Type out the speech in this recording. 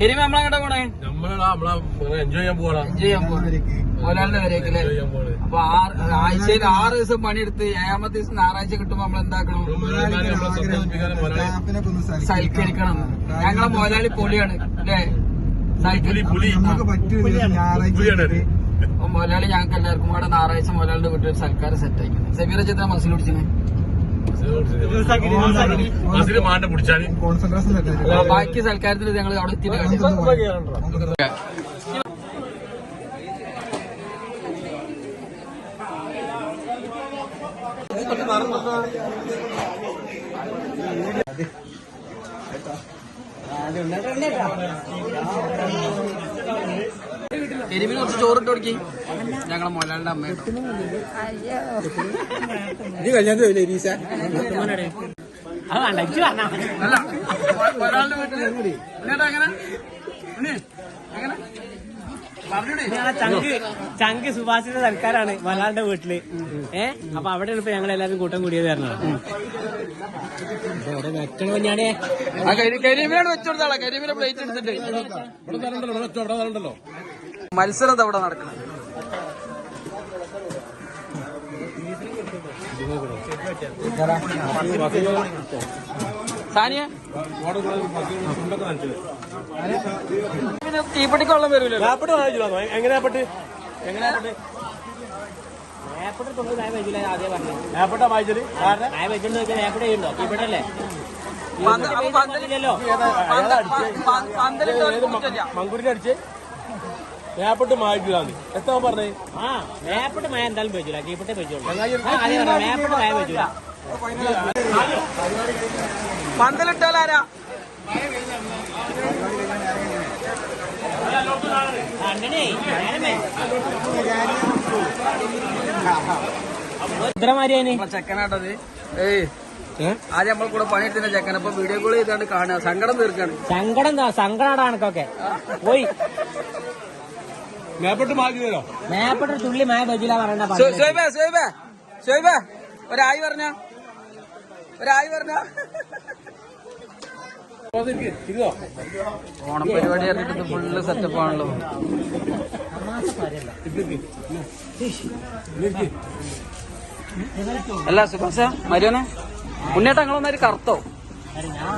കരീമ നമ്മളെങ്ങോട്ടാ പോണേ? എൻജോയ് ചെയ്യാൻ പോകണം. മോലാലിന്റെ വരേക്കല്ലേ? അപ്പൊ ആഴ്ചയിൽ 6 ദിവസം പണിയെടുത്ത് 7ാമത്തെ ദിവസം ഞായറാഴ്ച കിട്ടുമ്പോ നമ്മൾ എന്താക്കണം? സൽക്കരിക്കണം. ഞങ്ങളെ മോലാലി പൊളിയാണ് അല്ലേ? മോലാളി ഞങ്ങൾക്ക് എല്ലാവർക്കും കൂടെ ഞായറാഴ്ച മോലാലിന്റെ വീട്ടിൽ ഒരു സൽക്കാരം സെറ്റ് ആയിക്കുന്നത്. സെബീറ ചിത്ര മസിൽ പിടിച്ചിന് ബാക്കി സൽക്കാരത്തിൽ ഞങ്ങൾ അവിടെ എത്തിയിട്ട് എരിമിന് കുറച്ച് ചോറിട്ട് കൊടുക്കി. ഞങ്ങളെ മോലാലിന്റെ അമ്മയായിട്ട് ഒരാളുടെ വീട്ടില് എങ്ങനെ ചങ്ക് സുഭാഷിന്റെ സൽക്കാരാണ് മലാലിന്റെ വീട്ടില്. അപ്പൊ അവിടെയാണ് ഇപ്പൊ ഞങ്ങൾ എല്ലാവരും കൂട്ടം കൂടിയത് കാരണം. കരിമീനാണ് വെച്ചോടുത്താളെ. കരിമീനെ പ്ലേറ്റ് എടുത്തിട്ട് മത്സരം അവിടെ നടക്കണം. സാനിയ തീപ്പെട്ടിക്ക് വെള്ളം വരൂല്ലോ. എങ്ങനെയാപ്പെട്ട് ആദ്യം പറഞ്ഞു ഇവിടെ മങ്കുരിന്റെ അടിച്ച് മേപ്പെട്ട് മായിട്ടില്ലാന്ന് എത്താൻ പറഞ്ഞേ. മേപ്പെട്ട് മഴ എന്തായാലും വെച്ചില്ല, കീപ്പെട്ട് വെച്ചോളൂ. മേപ്പെട്ട് മഴ വെച്ചില്ല. പന്തലിട്ടാലാരാ? ചെക്കനാട്ടത്. ആദ്യം നമ്മൾ കൂടെ പണിയെടുത്തിന്റെ ചെക്കൻ. അപ്പൊ വീഡിയോ കോൾ ചെയ്താണ്ട് കാണുക. സങ്കടം തീർക്കാണ്. സങ്കടമാണ് കണക്കൊക്കെ പോയി. മേപ്പെട്ട് മാറ്റില്ലോ. മേപ്പെട്ട് തുള്ളി മഴ വെച്ചില്ല പറയണ്ട. ഒരായി പറഞ്ഞ ഓണം പരിപാടി അറിഞ്ഞിട്ട് ഫുള്ള് സെറ്റപ്പ് ആണല്ലോ. അല്ല സുഭാഷ മരിയോനെ മുന്നേറ്റങ്ങളൊന്നൊരു കറുത്തോ? ഞാൻ